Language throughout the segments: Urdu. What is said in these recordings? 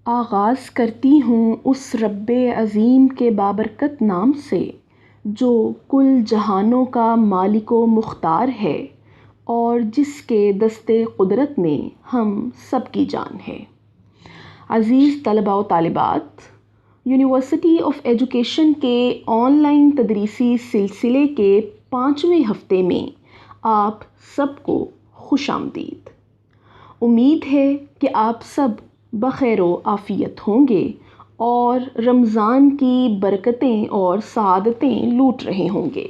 آغاز کرتی ہوں اس رب عظیم کے بابرکت نام سے جو کل جہانوں کا مالک و مختار ہے اور جس کے دستے قدرت میں ہم سب کی جان ہے۔ عزیز طلباء و طالبات، یونیورسٹی آف ایجوکیشن کے آن لائن تدریسی سلسلے کے 5ویں ہفتے میں آپ سب کو خوش آمدید۔ امید ہے کہ آپ سب بخیر و عافیت ہوں گے اور رمضان کی برکتیں اور سعادتیں لوٹ رہے ہوں گے۔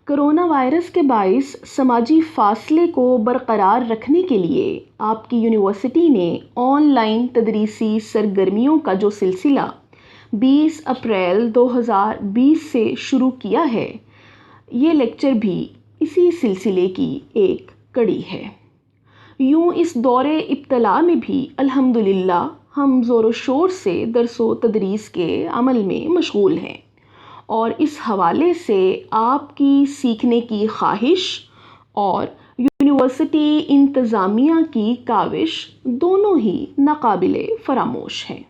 کرونا وائرس کے باعث سماجی فاصلے کو برقرار رکھنے کے لیے آپ کی یونیورسٹی نے آن لائن تدریسی سرگرمیوں کا جو سلسلہ 20 اپریل 2020 سے شروع کیا ہے، یہ لیکچر بھی اسی سلسلے کی ایک کڑی ہے۔ یوں اس دور ابتلا میں بھی الحمدللہ ہم زور و شور سے درس و تدریس کے عمل میں مشغول ہیں، اور اس حوالے سے آپ کی سیکھنے کی خواہش اور یونیورسٹی انتظامیہ کی کاوش دونوں ہی ناقابل فراموش ہیں۔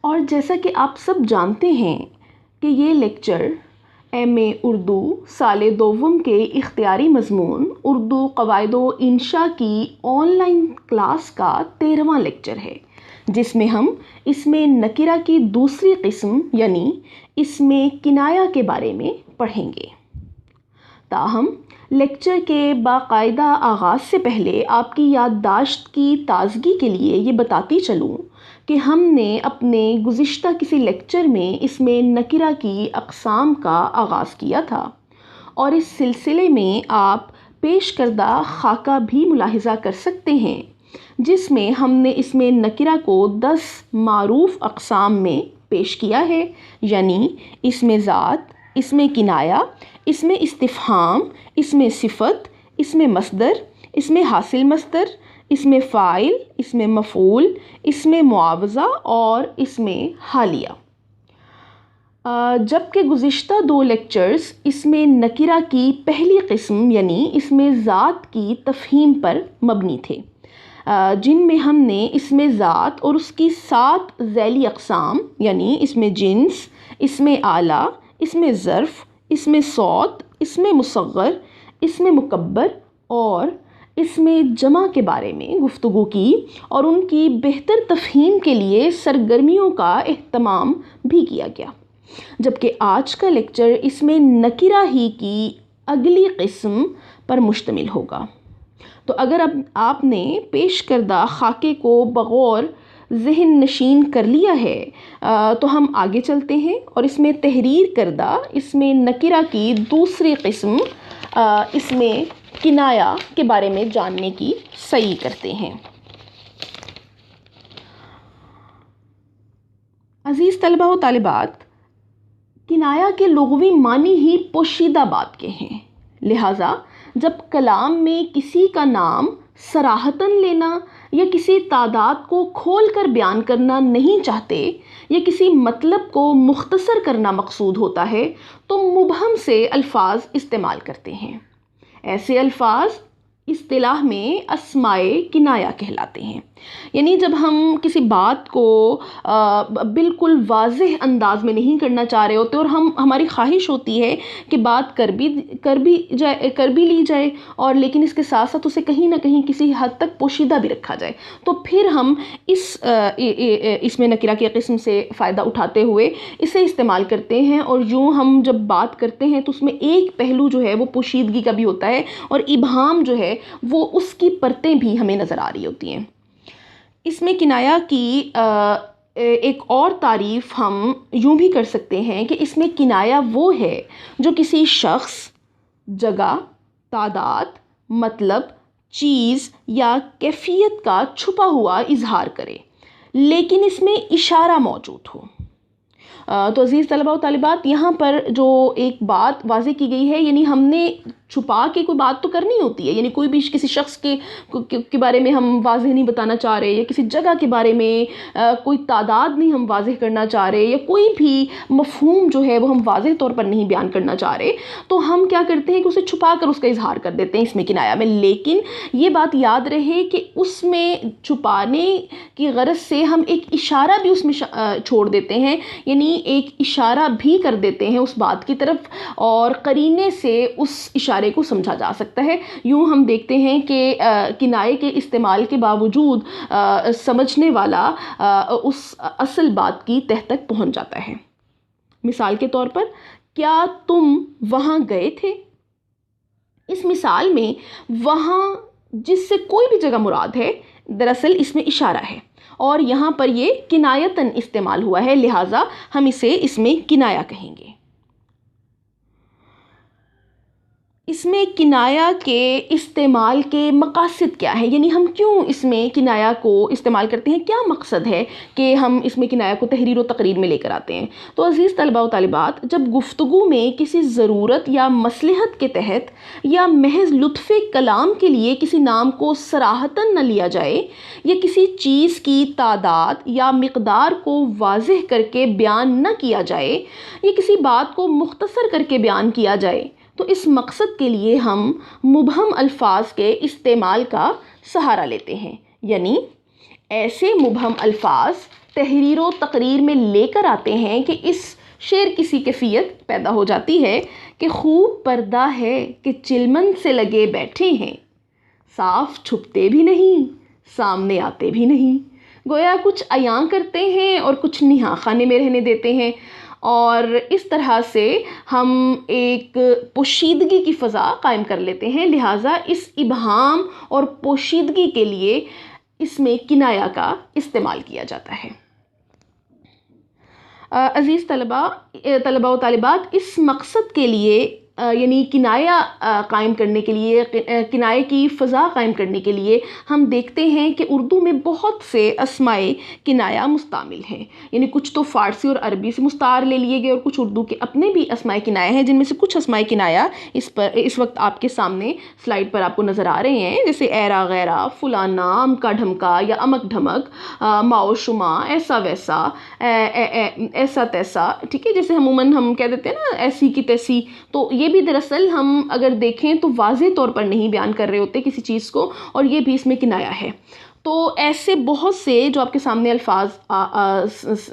اور جیسا کہ آپ سب جانتے ہیں کہ یہ لیکچر ایم اے اردو سال دوم کے اختیاری مضمون اردو قواعد و انشاء کی آن لائن کلاس کا 13واں لیکچر ہے، جس میں ہم اسم نکرہ کی دوسری قسم یعنی اسم کنایہ کے بارے میں پڑھیں گے۔ تاہم لیکچر کے باقاعدہ آغاز سے پہلے آپ کی یادداشت کی تازگی کے لیے یہ بتاتی چلوں کہ ہم نے اپنے گزشتہ کسی لیکچر میں اسم نکرہ کی اقسام کا آغاز کیا تھا، اور اس سلسلے میں آپ پیش کردہ خاکہ بھی ملاحظہ کر سکتے ہیں، جس میں ہم نے اسم نکرہ کو 10 معروف اقسام میں پیش کیا ہے، یعنی اسم ذات، اسم کنایہ، اسم استفہام، اسم صفت، اسم مصدر، اسم حاصل مصدر، اسم فاعل، اسم مفعول، اسم معاوضہ اور اسم حالیہ۔ جبکہ گزشتہ 2 لیکچرز اسم نکرہ کی پہلی قسم یعنی اسم ذات کی تفہیم پر مبنی تھے، جن میں ہم نے اسم ذات اور اس کی 7 ذیلی اقسام یعنی اسم جنس، اسم آلہ، اسم ظرف، اسم صوت، اسم مصغر، اسم مکبر اور اسم جمع کے بارے میں گفتگو کی، اور ان کی بہتر تفہیم کے لیے سرگرمیوں کا اہتمام بھی کیا گیا۔ جبکہ آج کا لیکچر اسم نکرہ ہی کی اگلی قسم پر مشتمل ہوگا۔ تو اگر اب آپ نے پیش کردہ خاکے کو بغور ذہن نشین کر لیا ہے تو ہم آگے چلتے ہیں اور اس میں تحریر کردہ اسم نکرہ کی دوسری قسم اسم کنایہ کے بارے میں جاننے کی سعی کرتے ہیں۔ عزیز طلباء و طالبات، کنایہ کے لغوی معنی ہی پوشیدہ بات کے ہیں، لہٰذا جب کلام میں کسی کا نام صراحتاً لینا یا کسی تعداد کو کھول کر بیان کرنا نہیں چاہتے یا کسی مطلب کو مختصر کرنا مقصود ہوتا ہے تو مبہم سے الفاظ استعمال کرتے ہیں۔ ایسے الفاظ اصطلاح میں اسمائے کنایہ کہلاتے ہیں، یعنی جب ہم کسی بات کو بالکل واضح انداز میں نہیں کرنا چاہ رہے ہوتے اور ہماری خواہش ہوتی ہے کہ بات کر بھی لی جائے اور لیکن اس کے ساتھ ساتھ اسے کہیں نہ کہیں کسی حد تک پوشیدہ بھی رکھا جائے، تو پھر ہم اسم نکرہ کی قسم سے فائدہ اٹھاتے ہوئے اسے استعمال کرتے ہیں، اور یوں ہم جب بات کرتے ہیں تو اس میں ایک پہلو جو ہے وہ پوشیدگی کا بھی ہوتا ہے اور ابہام جو ہے وہ اس کی پرتیں بھی ہمیں نظر آ رہی ہوتی ہیں۔ اسم کنایہ کی ایک اور تعریف ہم یوں بھی کر سکتے ہیں کہ اسم کنایہ وہ ہے جو کسی شخص، جگہ، تعداد، مطلب، چیز یا کیفیت کا چھپا ہوا اظہار کرے لیکن اس میں اشارہ موجود ہو۔ تو عزیز طلباء و طالبات، یہاں پر جو ایک بات واضح کی گئی ہے، یعنی ہم نے چھپا کے کوئی بات تو کرنی ہوتی ہے. یعنی کوئی بھی کسی شخص کے بارے میں ہم واضح نہیں بتانا چاہ رہے، یا کسی جگہ کے بارے میں کوئی تعداد نہیں ہم واضح کرنا چاہ رہے، یا کوئی بھی مفہوم جو ہے وہ ہم واضح طور پر نہیں بیان کرنا چاہ رہے، تو ہم کیا کرتے ہیں کہ اسے چھپا کر اس کا اظہار کر دیتے ہیں اس میں کنایا میں. لیکن یہ بات یاد رہے کہ اس میں چھپانے کی غرض سے ہم ایک اشارہ بھی اس میں چھوڑ دیتے ہیں، یعنی ایک اشارہ بھی کر دیتے ہیں اس بات کی طرف، اور قرینے سے اس اشارے کو سمجھا جا سکتا ہے. یوں ہم دیکھتے ہیں کہ کنائے کے استعمال کے باوجود سمجھنے والا اس اصل بات کی تہ تک پہنچ جاتا ہے. مثال کے طور پر، کیا تم وہاں گئے تھے؟ اس مثال میں وہاں جس سے کوئی بھی جگہ مراد ہے، دراصل اس میں اشارہ ہے، اور یہاں پر یہ کنایتاً استعمال ہوا ہے، لہٰذا ہم اسے اس میں کنایا کہیں گے. اس میں کنایا کے استعمال کے مقاصد کیا ہے، یعنی ہم کیوں اس میں کنایا کو استعمال کرتے ہیں، کیا مقصد ہے کہ ہم اس میں کنایا کو تحریر و تقریر میں لے کر آتے ہیں. تو عزیز طلباء و طالبات، جب گفتگو میں کسی ضرورت یا مصلحت کے تحت یا محض لطف کلام کے لیے کسی نام کو صراحتاً نہ لیا جائے، یا کسی چیز کی تعداد یا مقدار کو واضح کر کے بیان نہ کیا جائے، یا کسی بات کو مختصر کر کے بیان کیا جائے، تو اس مقصد کے لیے ہم مبہم الفاظ کے استعمال کا سہارا لیتے ہیں. یعنی ایسے مبہم الفاظ تحریر و تقریر میں لے کر آتے ہیں کہ اس شعر کسی کیفیت پیدا ہو جاتی ہے کہ خوب پردہ ہے کہ چلمن سے لگے بیٹھے ہیں، صاف چھپتے بھی نہیں، سامنے آتے بھی نہیں. گویا کچھ عیاں کرتے ہیں اور کچھ نہا خانے میں رہنے دیتے ہیں، اور اس طرح سے ہم ایک پوشیدگی کی فضا قائم کر لیتے ہیں. لہٰذا اس ابہام اور پوشیدگی کے لیے اس میں کنایا کا استعمال کیا جاتا ہے. عزیز طلباء و طالبات، اس مقصد کے لیے یعنی کنایا قائم کرنے کے لیے، کنائے کی فضا قائم کرنے کے لیے ہم دیکھتے ہیں کہ اردو میں بہت سے اسماء کنایا مستعمل ہیں. یعنی کچھ تو فارسی اور عربی سے مستعار لے لیے گئے، اور کچھ اردو کے اپنے بھی اسماء کنایا ہیں، جن میں سے کچھ اسماء کنایا اس وقت آپ کے سامنے سلائیڈ پر آپ کو نظر آ رہے ہیں، جیسے ایرا غیرہ، فلانا، امکا ڈھمکا یا امک ڈھمک، ماؤ شما، ایسا ویسا، ایسا تیسا. ٹھیک ہے، جیسے عموماً ہم کہہ دیتے ہیں نا ایسی کی تیسی. تو یہ بھی دراصل ہم اگر دیکھیں تو واضح طور پر نہیں بیان کر رہے ہوتے کسی چیز کو، اور یہ بھی اس میں کنایا ہے. تو ایسے بہت سے جو آپ کے سامنے الفاظ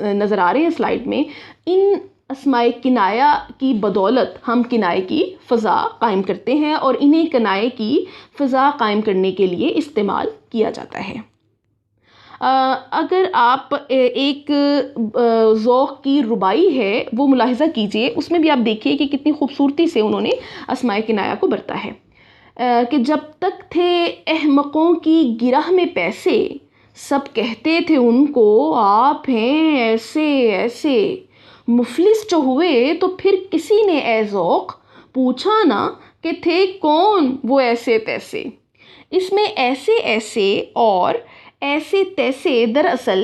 نظر آ رہے ہیں سلائیڈ میں، ان اسماء کنایا کی بدولت ہم کنائے کی فضا قائم کرتے ہیں، اور انہیں کنائے کی فضا قائم کرنے کے لیے استعمال کیا جاتا ہے. اگر آپ ایک ذوق کی ربائی ہے وہ ملاحظہ کیجئے، اس میں بھی آپ دیکھیے کہ کتنی خوبصورتی سے انہوں نے اسماء کنایا کو برتا ہے. کہ جب تک تھے احمقوں کی گرہ میں پیسے، سب کہتے تھے ان کو آپ ہیں ایسے ایسے، مفلس جو ہوئے تو پھر کسی نے اے ذوق پوچھا نہ کہ تھے کون وہ ایسے تیسے. اس میں ایسے ایسے اور ایسے تیسے دراصل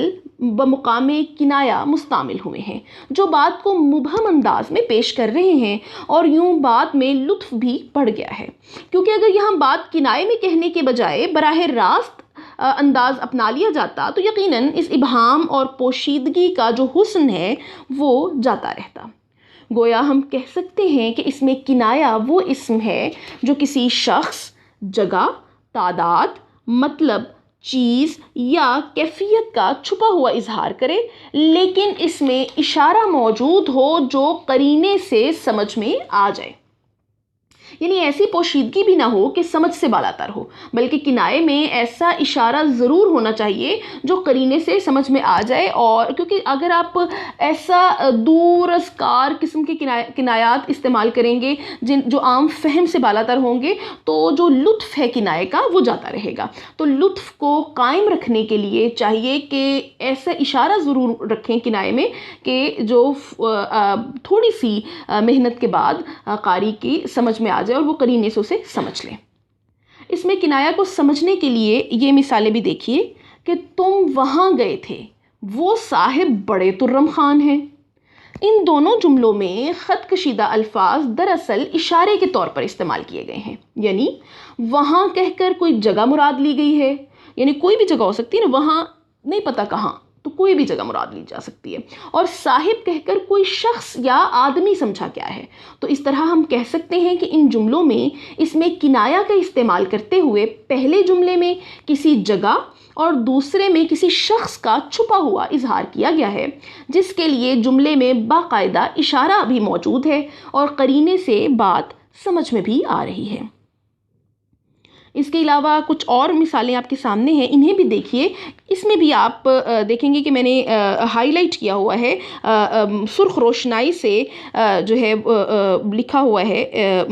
بمقام کنایا مستعمل ہوئے ہیں، جو بات کو مبہم انداز میں پیش کر رہے ہیں، اور یوں بات میں لطف بھی بڑھ گیا ہے. کیونکہ اگر یہاں بات کنائے میں کہنے کے بجائے براہ راست انداز اپنا لیا جاتا تو یقیناً اس ابہام اور پوشیدگی کا جو حسن ہے وہ جاتا رہتا. گویا ہم کہہ سکتے ہیں کہ اس میں کنایا وہ اسم ہے جو کسی شخص، جگہ، تعداد، مطلب، چیز یا کیفیت کا چھپا ہوا اظہار کرے، لیکن اس میں اشارہ موجود ہو جو قرینے سے سمجھ میں آ جائے. یعنی ایسی پوشیدگی بھی نہ ہو کہ سمجھ سے بالاتر ہو، بلکہ کنائے میں ایسا اشارہ ضرور ہونا چاہیے جو قرینے سے سمجھ میں آ جائے. اور کیونکہ اگر آپ ایسا دور از کار قسم کے کنایات استعمال کریں گے جو عام فہم سے بالاتر ہوں گے، تو جو لطف ہے کنائے کا وہ جاتا رہے گا. تو لطف کو قائم رکھنے کے لیے چاہیے کہ ایسا اشارہ ضرور رکھیں کنائے میں کہ جو تھوڑی سی محنت کے بعد قاری کی سمجھ میں آ جائے اور وہ قرینے سے اسے سمجھ لیں. اس میں کنایا کو سمجھنے کے لیے یہ مثالیں بھی دیکھیے کہ تم وہاں گئے تھے، وہ صاحب بڑے ترم خان ہیں، ان دونوں جملوں میں خط کشیدہ الفاظ دراصل اشارے کے طور پر استعمال کیے گئے ہیں، یعنی وہاں کہہ کر کوئی جگہ مراد لی گئی ہے، یعنی کوئی بھی جگہ ہو سکتی ہے نا، وہاں نہیں پتہ کہاں، تو کوئی بھی جگہ مراد لی جا سکتی ہے، اور صاحب کہہ کر کوئی شخص یا آدمی سمجھا گیا ہے۔ تو اس طرح ہم کہہ سکتے ہیں کہ ان جملوں میں اس میں کنایا کا استعمال کرتے ہوئے پہلے جملے میں کسی جگہ اور دوسرے میں کسی شخص کا چھپا ہوا اظہار کیا گیا ہے، جس کے لیے جملے میں باقاعدہ اشارہ بھی موجود ہے اور قرینے سے بات سمجھ میں بھی آ رہی ہے۔ اس کے علاوہ کچھ اور مثالیں آپ کے سامنے ہیں، انہیں بھی دیکھیے۔ اس میں بھی آپ دیکھیں گے کہ میں نے ہائی لائٹ کیا ہوا ہے، سرخ روشنائی سے جو ہے لکھا ہوا ہے،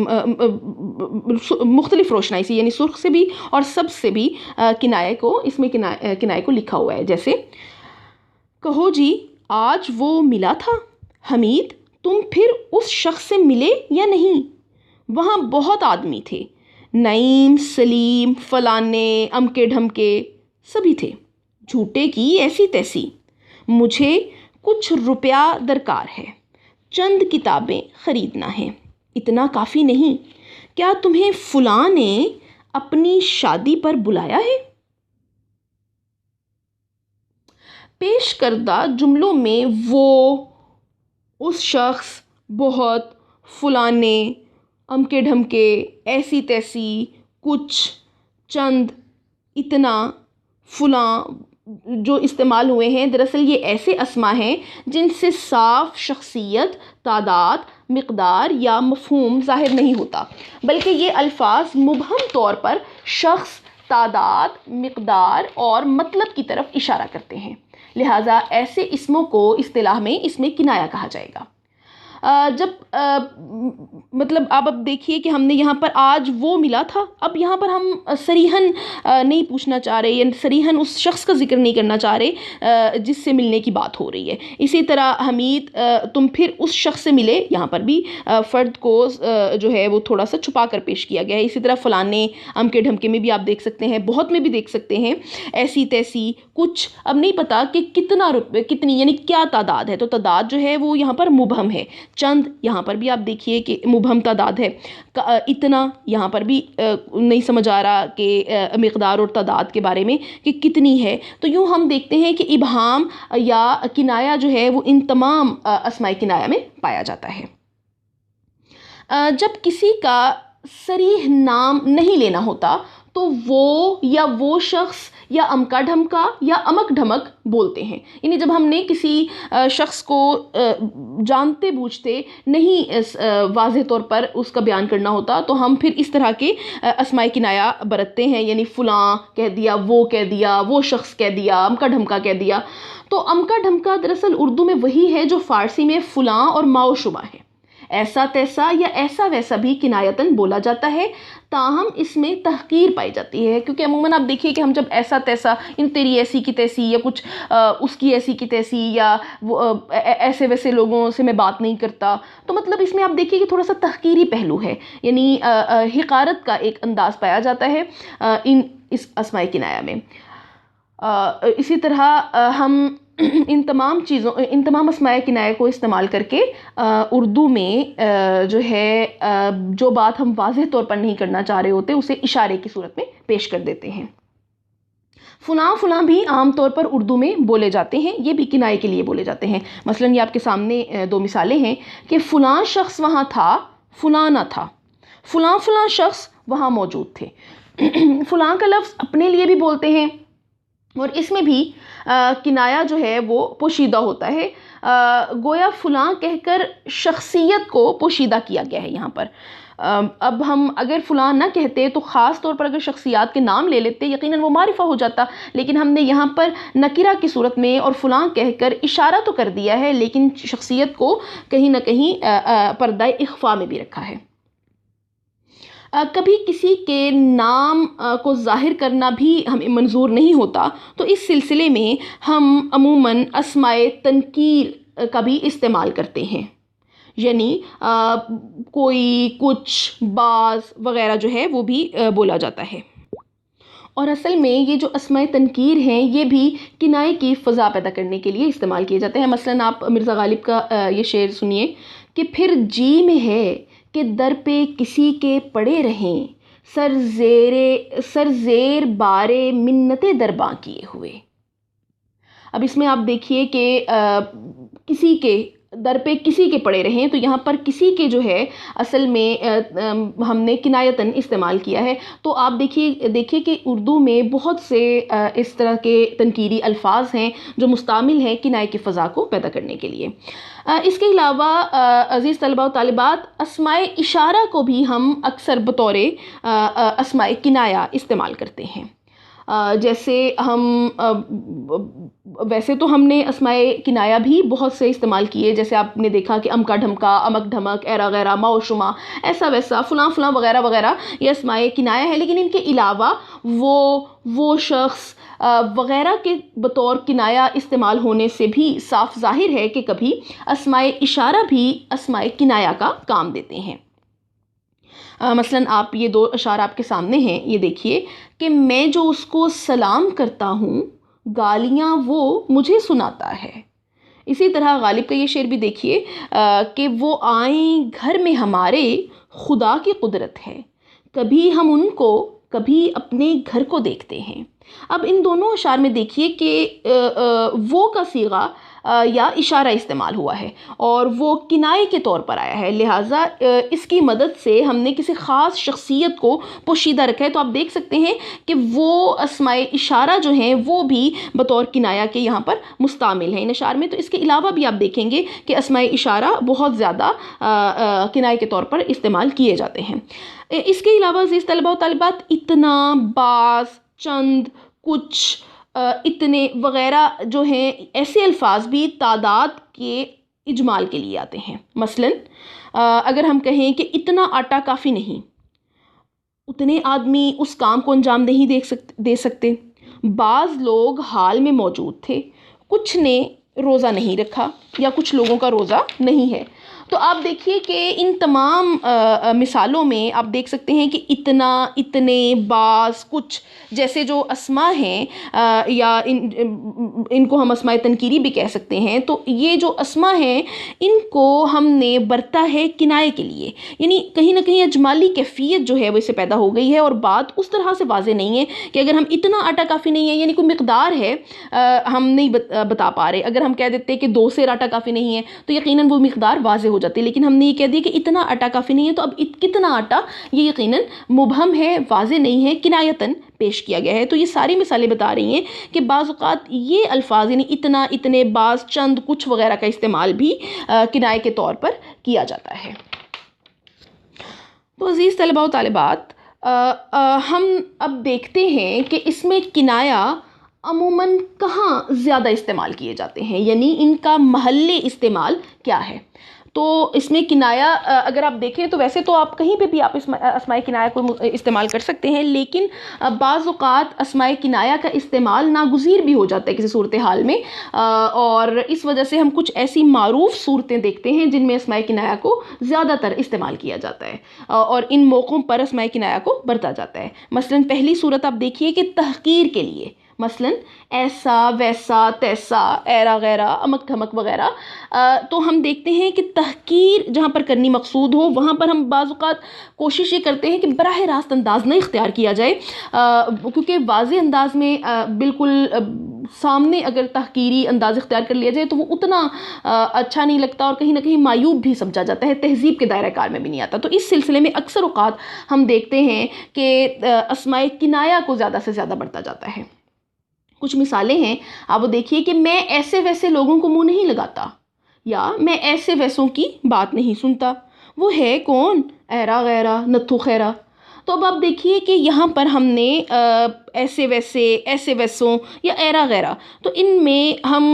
مختلف روشنائی سے، یعنی سرخ سے بھی اور سبز سے بھی کنائے کو، اس میں کنائے کو لکھا ہوا ہے، جیسے کہو جی آج وہ ملا تھا، حمید تم پھر اس شخص سے ملے یا نہیں؟ وہاں بہت آدمی تھے، نعیم، سلیم، فلانے، امکے ڈھمکے سبھی تھے، جھوٹے کی ایسی تیسی، مجھے کچھ روپیہ درکار ہے، چند کتابیں خریدنا ہے، اتنا کافی نہیں، کیا تمہیں فلاں نے اپنی شادی پر بلایا ہے؟ پیش کردہ جملوں میں وہ، اس شخص، بہت، فلانے، امکے ڈھمکے، ایسی تیسی، کچھ، چند، اتنا، فلاں جو استعمال ہوئے ہیں، دراصل یہ ایسے اسما ہیں جن سے صاف شخصیت، تعداد، مقدار یا مفہوم ظاہر نہیں ہوتا، بلکہ یہ الفاظ مبہم طور پر شخص، تعداد، مقدار اور مطلب کی طرف اشارہ کرتے ہیں، لہٰذا ایسے اسموں کو اصطلاح میں اس میں کنایا کہا جائے گا۔ جب مطلب اب دیکھیے کہ ہم نے یہاں پر آج وہ ملا تھا، اب یہاں پر ہم صریحاً نہیں پوچھنا چاہ رہے، یعنی صریحاً اس شخص کا ذکر نہیں کرنا چاہ رہے جس سے ملنے کی بات ہو رہی ہے۔ اسی طرح حمید تم پھر اس شخص سے ملے، یہاں پر بھی فرد کو جو ہے وہ تھوڑا سا چھپا کر پیش کیا گیا ہے۔ اسی طرح فلانے، امکے ڈھمکے میں بھی آپ دیکھ سکتے ہیں، بہت میں بھی دیکھ سکتے ہیں، ایسی تیسی، کچھ، اب نہیں پتا کہ کتنا روپے، کتنی، یعنی کیا تعداد ہے، تو تعداد جو ہے وہ یہاں پر مبہم ہے، چند یہاں پر بھی آپ دیکھیے کہ مبہم تعداد ہے، اتنا یہاں پر بھی نہیں سمجھ آ رہا کہ مقدار اور تعداد کے بارے میں کہ کتنی ہے۔ تو یوں ہم دیکھتے ہیں کہ ابہام یا کنایا جو ہے وہ ان تمام اسماء کنایا میں پایا جاتا ہے۔ جب کسی کا صریح نام نہیں لینا ہوتا تو وہ شخص یا امکا ڈھمکا یا امک ڈھمک بولتے ہیں، یعنی جب ہم نے کسی شخص کو جانتے بوجھتے نہیں واضح طور پر اس کا بیان کرنا ہوتا تو ہم پھر اس طرح کے اسماء کنایا برتتے ہیں، یعنی فلاں کہہ دیا، وہ شخص کہہ دیا، امکا ڈھمکا کہہ دیا۔ تو امکا ڈھمکا دراصل اردو میں وہی ہے جو فارسی میں فلاں اور ماؤ شبہ ہے۔ ایسا تیسا یا ایسا ویسا بھی کنایتاً بولا جاتا ہے، تاہم اس میں تحقیر پائی جاتی ہے، کیونکہ عموماً آپ دیکھیے کہ ہم جب ایسا تیسا، ان تیری ایسی کی تیسی، یا کچھ اس کی ایسی کی تیسی، یا ایسے ویسے لوگوں سے میں بات نہیں کرتا، تو مطلب اس میں آپ دیکھیے کہ تھوڑا سا تحقیری پہلو ہے، یعنی حقارت کا ایک انداز پایا جاتا ہے اس اسماء کنایا میں۔ اسی طرح ہم ان تمام اسماء کنایہ کو استعمال کر کے اردو میں جو ہے جو بات ہم واضح طور پر نہیں کرنا چاہ رہے ہوتے اسے اشارے کی صورت میں پیش کر دیتے ہیں۔ فلاں بھی عام طور پر اردو میں بولے جاتے ہیں، یہ بھی کنایے کے لیے بولے جاتے ہیں۔ مثلاً یہ آپ کے سامنے دو مثالیں ہیں کہ فلاں شخص وہاں تھا، فلاں نہ تھا، فلاں شخص وہاں موجود تھے۔ فلاں کا لفظ اپنے لیے بھی بولتے ہیں اور اس میں بھی کنایا جو ہے وہ پوشیدہ ہوتا ہے، گویا فلاں کہہ کر شخصیت کو پوشیدہ کیا گیا ہے یہاں پر۔ اب ہم اگر فلاں نہ کہتے تو خاص طور پر اگر شخصیات کے نام لے لیتے یقیناً وہ معرفہ ہو جاتا، لیکن ہم نے یہاں پر نکرہ کی صورت میں اور فلاں کہہ کر اشارہ تو کر دیا ہے، لیکن شخصیت کو کہیں نہ کہیں پردہ اخفاء میں بھی رکھا ہے۔ کبھی کسی کے نام کو ظاہر کرنا بھی ہمیں منظور نہیں ہوتا، تو اس سلسلے میں ہم عموماً اسماء تنکیر کا بھی استعمال کرتے ہیں، یعنی کوئی، کچھ، بعض وغیرہ جو ہے وہ بھی بولا جاتا ہے۔ اور اصل میں یہ جو اسماء تنکیر ہیں یہ بھی کنائے کی فضا پیدا کرنے کے لیے استعمال کیے جاتے ہیں. مثلاً آپ مرزا غالب کا یہ شعر سنیے کہ پھر جی میں ہے کہ در پہ کسی کے پڑے رہیں، سر زیر بارے منت درباں کیے ہوئے. اب اس میں آپ دیکھیے کہ کسی کے در پہ کسی کے پڑے رہیں، تو یہاں پر کسی کے جو ہے اصل میں ہم نے کنایتاً استعمال کیا ہے. تو آپ دیکھیے کہ اردو میں بہت سے اس طرح کے تنکیری الفاظ ہیں جو مستعمل ہیں کنائے کی فضا کو پیدا کرنے کے لیے. اس کے علاوہ عزیز طلباء و طالبات، اسماء اشارہ کو بھی ہم اکثر بطور اسماء کنایہ استعمال کرتے ہیں. جیسے ویسے تو ہم نے اسماء کنایہ بھی بہت سے استعمال کیے، جیسے آپ نے دیکھا کہ امکا ڈھمکا، امک ڈھمک، ایرا غیرہ، ماؤ شما، ایسا ویسا، فلاں فلاں وغیرہ وغیرہ، یہ اسماء کنایہ ہے. لیکن ان کے علاوہ وہ شخص وغیرہ کے بطور کنایہ استعمال ہونے سے بھی صاف ظاہر ہے کہ کبھی اسماء اشارہ بھی اسماء کنایہ کا کام دیتے ہیں. مثلاً آپ یہ دو اشعار آپ کے سامنے ہیں، یہ دیکھیے کہ میں جو اس کو سلام کرتا ہوں گالیاں وہ مجھے سناتا ہے. اسی طرح غالب کا یہ شعر بھی دیکھیے کہ وہ آئیں گھر میں ہمارے خدا کی قدرت ہے، کبھی ہم ان کو کبھی اپنے گھر کو دیکھتے ہیں. اب ان دونوں اشعار میں دیکھیے کہ وہ کا صیغہ یا اشارہ استعمال ہوا ہے اور وہ کنائے کے طور پر آیا ہے، لہٰذا اس کی مدد سے ہم نے کسی خاص شخصیت کو پوشیدہ رکھا ہے. تو آپ دیکھ سکتے ہیں کہ وہ اسماء اشارہ جو ہیں وہ بھی بطور کنایہ کے یہاں پر مستعمل ہیں ان اشعار میں. تو اس کے علاوہ بھی آپ دیکھیں گے کہ اسماء اشارہ بہت زیادہ کنایے کے طور پر استعمال کیے جاتے ہیں. اس کے علاوہ عزیز طلباء و طالبات، اتنا، بعض، چند، کچھ، اتنے وغیرہ جو ہیں ایسے الفاظ بھی تعداد کے اجمال کے لیے آتے ہیں. مثلاً اگر ہم کہیں کہ اتنا آٹا کافی نہیں، اتنے آدمی اس کام کو انجام نہیں دے سکتے، بعض لوگ حال میں موجود تھے، کچھ نے روزہ نہیں رکھا، یا کچھ لوگوں کا روزہ نہیں ہے. تو آپ دیکھیے کہ ان تمام مثالوں میں آپ دیکھ سکتے ہیں کہ اتنا، اتنے، بعض، کچھ جیسے جو اسماء ہیں یا ان کو ہم اسماء تنکیری بھی کہہ سکتے ہیں. تو یہ جو اسماء ہیں ان کو ہم نے برتا ہے کنائے کے لیے، یعنی کہیں نہ کہیں اجمالی کیفیت جو ہے وہ اس سے پیدا ہو گئی ہے، اور بات اس طرح سے واضح نہیں ہے کہ اگر ہم اتنا آٹا کافی نہیں ہے یعنی کوئی مقدار ہے ہم نہیں بتا پا رہے. اگر ہم کہہ دیتے کہ 2 سیر آٹا کافی نہیں ہے تو یقیناً وہ مقدار واضح ہو جاتی، لیکن ہم نے یہ کہہ دیا کہ اتنا آٹا کافی نہیں ہے، تو اب کتنا آٹا یہ یقیناً مبہم ہے، واضح نہیں ہے، کنایتاً پیش کیا گیا ہے. تو یہ ساری مثالیں بتا رہی ہیں کہ بعض اوقات یہ الفاظ یعنی اتنا، اتنے، بعض، چند، کچھ وغیرہ کا استعمال بھی کنائے کے طور پر کیا جاتا ہے. تو عزیز طلباء و طالبات، ہم اب دیکھتے ہیں کہ اس میں کنایہ عموماً کہاں زیادہ استعمال کیے جاتے ہیں، یعنی ان کا محل استعمال کیا ہے. تو اس میں کنایہ اگر آپ دیکھیں تو ویسے تو آپ کہیں پہ بھی آپ اسماء کنایہ کو استعمال کر سکتے ہیں، لیکن بعض اوقات اسماء کنایہ کا استعمال ناگزیر بھی ہو جاتا ہے کسی صورتحال میں، اور اس وجہ سے ہم کچھ ایسی معروف صورتیں دیکھتے ہیں جن میں اسماء کنایہ کو زیادہ تر استعمال کیا جاتا ہے اور ان موقعوں پر اسماء کنایہ کو برتا جاتا ہے. مثلاً پہلی صورت آپ دیکھیے کہ تحقیر کے لیے، مثلاً ایسا، ویسا، تیسا، ایرا غیرہ، امک دھمک وغیرہ. تو ہم دیکھتے ہیں کہ تحقیر جہاں پر کرنی مقصود ہو وہاں پر ہم بعض اوقات کوشش یہ کرتے ہیں کہ براہ راست انداز نہ اختیار کیا جائے، کیونکہ واضح انداز میں بالکل سامنے اگر تحقیری انداز اختیار کر لیا جائے تو وہ اتنا اچھا نہیں لگتا اور کہیں نہ کہیں معیوب بھی سمجھا جاتا ہے، تہذیب کے دائرہ کار میں بھی نہیں آتا. تو اس سلسلے میں اکثر اوقات ہم دیکھتے ہیں کہ اسماء کنایہ کو زیادہ سے زیادہ بڑھتا جاتا ہے. کچھ مثالیں ہیں، آپ وہ دیکھیے کہ میں ایسے ویسے لوگوں کو منہ نہیں لگاتا، یا میں ایسے ویسوں کی بات نہیں سنتا، وہ ہے کون، ایرا غیرہ، نتھو خیرہ. تو اب آپ دیکھیے کہ یہاں پر ہم نے ایسے ویسے، ایسے ویسوں یا ایرا غیرہ، تو ان میں ہم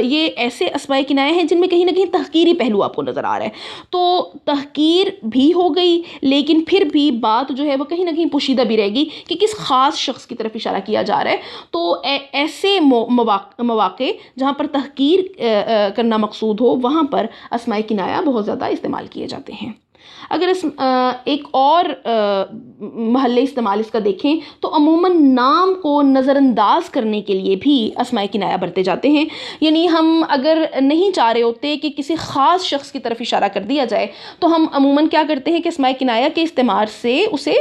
یہ ایسے اسماء کنایہ ہیں جن میں کہیں نہ کہیں تحقیری پہلو آپ کو نظر آ رہا ہے. تو تحقیر بھی ہو گئی، لیکن پھر بھی بات جو ہے وہ کہیں نہ کہیں پوشیدہ بھی رہے گی کہ کس خاص شخص کی طرف اشارہ کیا جا رہا ہے. تو ایسے مواقع جہاں پر تحقیر کرنا مقصود ہو وہاں پر اسماء کنایہ بہت زیادہ استعمال کیے جاتے ہیں. اگر اس ایک اور محل استعمال اس کا دیکھیں تو عموماً نام کو نظر انداز کرنے کے لیے بھی اسماء کنایہ برتے جاتے ہیں. یعنی ہم اگر نہیں چاہ رہے ہوتے کہ کسی خاص شخص کی طرف اشارہ کر دیا جائے تو ہم عموماً کیا کرتے ہیں کہ اسماء کنایہ کے استعمال سے اسے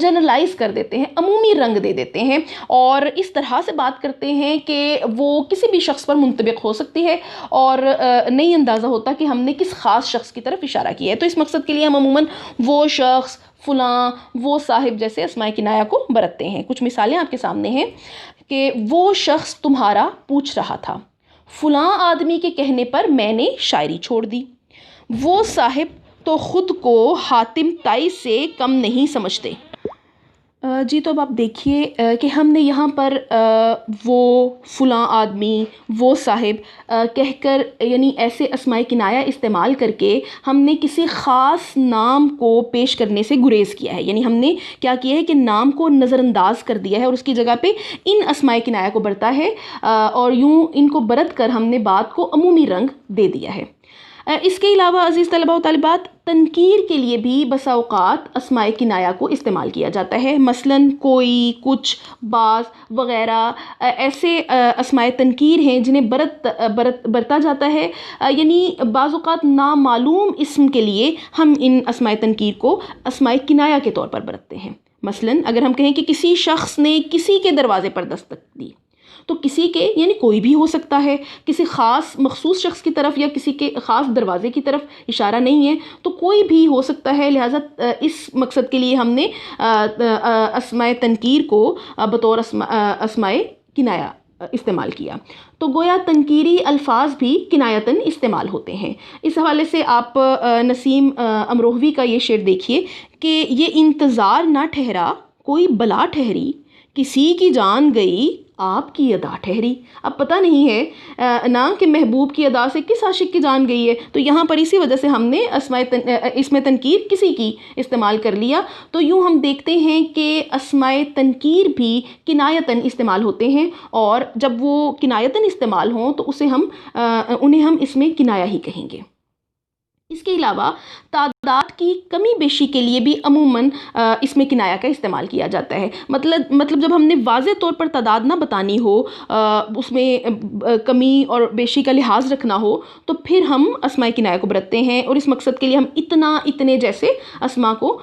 جنرلائز کر دیتے ہیں، عمومی رنگ دے دیتے ہیں، اور اس طرح سے بات کرتے ہیں کہ وہ کسی بھی شخص پر منطبق ہو سکتی ہے اور نہیں اندازہ ہوتا کہ ہم نے کس خاص شخص کی طرف اشارہ کیا ہے. تو اس مقصد کے لیے ہم عموماً وہ شخص، فلاں، وہ صاحب جیسے اسماء کنایہ کو برتتے ہیں. کچھ مثالیں آپ کے سامنے ہیں کہ وہ شخص تمہارا پوچھ رہا تھا، فلاں آدمی کے کہنے پر میں نے شاعری چھوڑ دی، وہ صاحب تو خود کو حاتم طائی سے کم نہیں سمجھتے. جی تو اب آپ دیکھیے کہ ہم نے یہاں پر وہ، فلاں آدمی، وہ صاحب کہہ کر، یعنی ایسے اسماء کنایہ استعمال کر کے ہم نے کسی خاص نام کو پیش کرنے سے گریز کیا ہے. یعنی ہم نے کیا کیا ہے کہ نام کو نظر انداز کر دیا ہے اور اس کی جگہ پہ ان اسماء کنایہ کو برتا ہے، اور یوں ان کو برت کر ہم نے بات کو عمومی رنگ دے دیا ہے. اس کے علاوہ عزیز طلبہ و طالبات، تنکیر کے لیے بھی بسا اوقات اسماء کنایہ کو استعمال کیا جاتا ہے. مثلاً کوئی، کچھ، بعض وغیرہ ایسے اسماء تنکیر ہیں جنہیں برتا جاتا ہے. یعنی بعض اوقات نامعلوم اسم کے لیے ہم ان اسماء تنکیر کو اسماء کنایہ کے طور پر برتتے ہیں. مثلاً اگر ہم کہیں کہ کسی شخص نے کسی کے دروازے پر دستک دی، تو کسی کے یعنی کوئی بھی ہو سکتا ہے، کسی خاص مخصوص شخص کی طرف یا کسی کے خاص دروازے کی طرف اشارہ نہیں ہے، تو کوئی بھی ہو سکتا ہے. لہٰذا اس مقصد کے لیے ہم نے اسماء تنکیر کو بطور اسماء کنایہ استعمال کیا. تو گویا تنکیری الفاظ بھی کنایتاً استعمال ہوتے ہیں. اس حوالے سے آپ نسیم امروہوی کا یہ شعر دیکھیے کہ یہ انتظار نہ ٹھہرا کوئی بلا ٹھہری، کسی کی جان گئی آپ کی ادا ٹھہری. اب پتہ نہیں ہے نا کہ محبوب کی ادا سے کس عاشق کی جان گئی ہے. تو یہاں پر اسی وجہ سے ہم نے اسماء تنکیر کسی کی استعمال کر لیا. تو یوں ہم دیکھتے ہیں کہ اسماء تنکیر بھی کنایتاً استعمال ہوتے ہیں، اور جب وہ کنایتاً استعمال ہوں تو انہیں ہم اسم کنایہ ہی کہیں گے. اس کے علاوہ تعداد کی کمی بیشی کے لیے بھی عموماً اسم کنایہ کا استعمال کیا جاتا ہے. مطلب جب ہم نے واضح طور پر تعداد نہ بتانی ہو، اس میں کمی اور بیشی کا لحاظ رکھنا ہو، تو پھر ہم اسماء کنایہ کو برتتے ہیں، اور اس مقصد کے لیے ہم اتنا، اتنے جیسے اسماء کو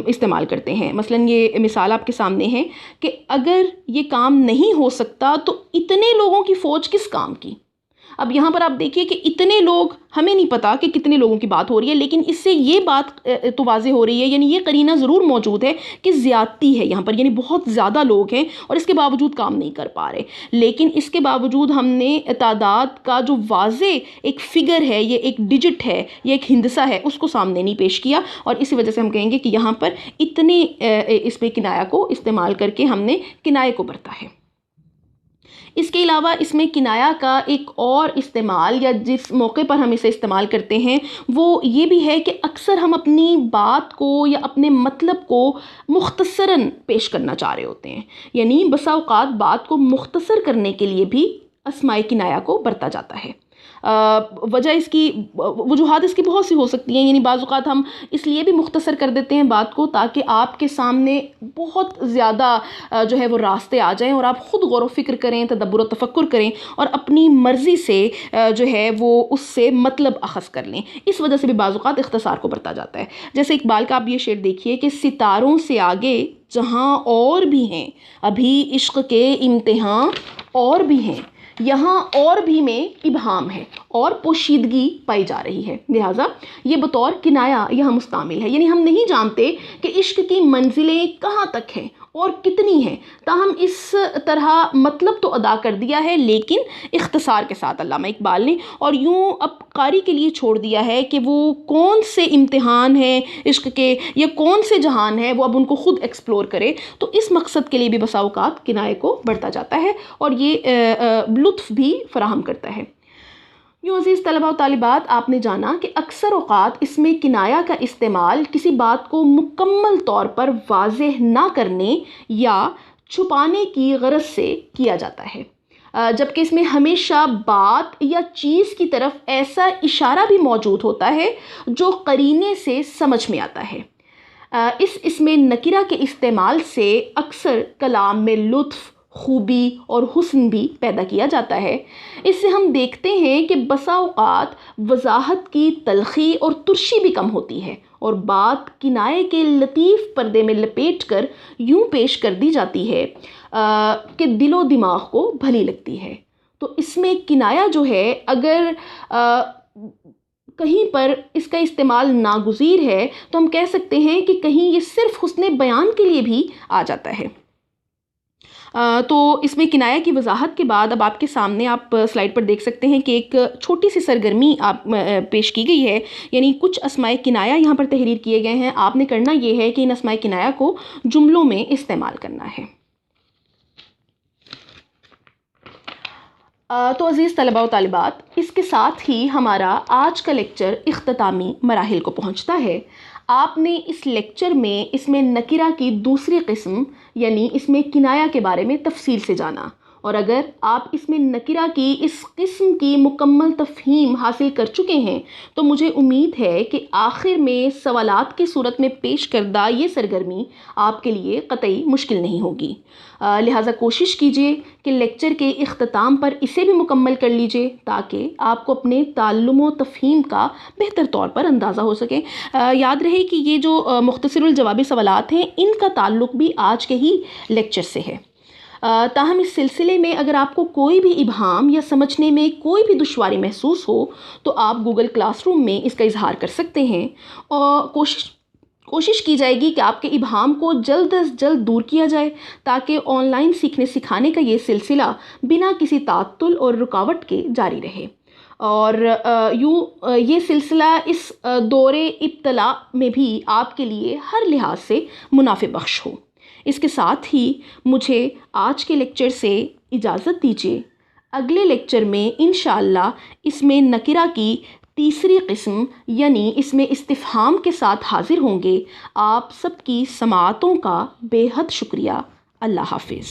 استعمال کرتے ہیں. مثلاً یہ مثال آپ کے سامنے ہے کہ اگر یہ کام نہیں ہو سکتا تو اتنے لوگوں کی فوج کس کام کی. اب یہاں پر آپ دیکھیے کہ اتنے لوگ، ہمیں نہیں پتا کہ کتنے لوگوں کی بات ہو رہی ہے، لیکن اس سے یہ بات تو واضح ہو رہی ہے، یعنی یہ قرینہ ضرور موجود ہے کہ زیادتی ہے یہاں پر، یعنی بہت زیادہ لوگ ہیں اور اس کے باوجود کام نہیں کر پا رہے. لیکن اس کے باوجود ہم نے تعداد کا جو واضح ایک فگر ہے، یہ ایک ڈیجٹ ہے، یہ ایک ہندسہ ہے، اس کو سامنے نہیں پیش کیا، اور اسی وجہ سے ہم کہیں گے کہ یہاں پر اتنے اس پہ کنایہ کو استعمال کر کے ہم نے کنایہ کو برتا ہے. اس کے علاوہ اس میں کنایہ کا ایک اور استعمال، یا جس موقع پر ہم اسے استعمال کرتے ہیں، وہ یہ بھی ہے کہ اکثر ہم اپنی بات کو یا اپنے مطلب کو مختصراً پیش کرنا چاہ رہے ہوتے ہیں. یعنی بسا اوقات بات کو مختصر کرنے کے لیے بھی اسماء کنایہ کو برتا جاتا ہے. وجہ اس کی، وجوہات اس کی بہت سی ہو سکتی ہیں. یعنی بعض اوقات ہم اس لیے بھی مختصر کر دیتے ہیں بات کو تاکہ آپ کے سامنے بہت زیادہ جو ہے وہ راستے آ جائیں اور آپ خود غور و فکر کریں، تدبر و تفکر کریں اور اپنی مرضی سے جو ہے وہ اس سے مطلب اخذ کر لیں. اس وجہ سے بھی بعض اوقات اختصار کو برتا جاتا ہے. جیسے اقبال کا آپ یہ شعر دیکھیے کہ ستاروں سے آگے جہاں اور بھی ہیں، ابھی عشق کے امتحان اور بھی ہیں، یہاں اور بھی میں ابہام ہے اور پوشیدگی پائی جا رہی ہے. لہٰذا یہ بطور کنایہ یہاں مستعمل ہے. یعنی ہم نہیں جانتے کہ عشق کی منزلیں کہاں تک ہیں اور کتنی ہیں، تاہم اس طرح مطلب تو ادا کر دیا ہے لیکن اختصار کے ساتھ علامہ اقبال نے، اور یوں اب قاری کے لیے چھوڑ دیا ہے کہ وہ کون سے امتحان ہیں عشق کے یا کون سے جہان ہیں، وہ اب ان کو خود ایکسپلور کرے. تو اس مقصد کے لیے بھی بسا اوقات کنایہ کو برتا جاتا ہے اور یہ لطف بھی فراہم کرتا ہے. یوں عزیز طلبہ و طالبات، آپ نے جانا کہ اکثر اوقات اس میں کنایہ کا استعمال کسی بات کو مکمل طور پر واضح نہ کرنے یا چھپانے کی غرض سے کیا جاتا ہے. جبکہ اس میں ہمیشہ بات یا چیز کی طرف ایسا اشارہ بھی موجود ہوتا ہے جو قرینے سے سمجھ میں آتا ہے۔ اس اسم نکرہ کے استعمال سے اکثر کلام میں لطف، خوبی اور حسن بھی پیدا کیا جاتا ہے۔ اس سے ہم دیکھتے ہیں کہ بسا اوقات وضاحت کی تلخی اور ترشی بھی کم ہوتی ہے اور بات کنائے کے لطیف پردے میں لپیٹ کر یوں پیش کر دی جاتی ہے کہ دل و دماغ کو بھلی لگتی ہے۔ تو اس میں کنایا جو ہے اگر کہیں پر اس کا استعمال ناگزیر ہے تو ہم کہہ سکتے ہیں کہ کہیں یہ صرف حسن بیان کے لیے بھی آ جاتا ہے۔ تو اس میں کنایا کی وضاحت کے بعد اب آپ کے سامنے آپ سلائڈ پر دیکھ سکتے ہیں کہ ایک چھوٹی سی سرگرمی آپ پیش کی گئی ہے، یعنی کچھ اسماء کنایا یہاں پر تحریر کیے گئے ہیں۔ آپ نے کرنا یہ ہے کہ ان اسماء کنایا کو جملوں میں استعمال کرنا ہے۔ تو عزیز طلباء و طالبات، اس کے ساتھ ہی ہمارا آج کا لیکچر اختتامی مراحل کو پہنچتا ہے۔ آپ نے اس لیکچر میں اسم نکرہ کی دوسری قسم یعنی اسم کنایا کے بارے میں تفصیل سے جانا، اور اگر آپ اسم نکرہ کی اس قسم کی مکمل تفہیم حاصل کر چکے ہیں تو مجھے امید ہے کہ آخر میں سوالات کی صورت میں پیش کردہ یہ سرگرمی آپ کے لیے قطعی مشکل نہیں ہوگی۔ لہٰذا کوشش کیجیے کہ لیکچر کے اختتام پر اسے بھی مکمل کر لیجیے تاکہ آپ کو اپنے تعلم و تفہیم کا بہتر طور پر اندازہ ہو سکے۔ یاد رہے کہ یہ جو مختصر الجوابی سوالات ہیں ان کا تعلق بھی آج کے ہی لیکچر سے ہے۔ تاہم اس سلسلے میں اگر آپ کو کوئی بھی ابہام یا سمجھنے میں کوئی بھی دشواری محسوس ہو تو آپ گوگل کلاس روم میں اس کا اظہار کر سکتے ہیں، اور کوشش کی جائے گی کہ آپ کے ابہام کو جلد از جلد دور کیا جائے تاکہ آن لائن سیکھنے سکھانے کا یہ سلسلہ بنا کسی تعطل اور رکاوٹ کے جاری رہے، اور یہ سلسلہ اس دور ابتلا میں بھی آپ کے لیے ہر لحاظ سے منافع بخش ہو۔ اس کے ساتھ ہی مجھے آج کے لیکچر سے اجازت دیجیے۔ اگلے لیکچر میں انشاءاللہ اسم نکرہ کی تیسری قسم یعنی اسم استفہام کے ساتھ حاضر ہوں گے۔ آپ سب کی سماعتوں کا بے حد شکریہ۔ اللہ حافظ۔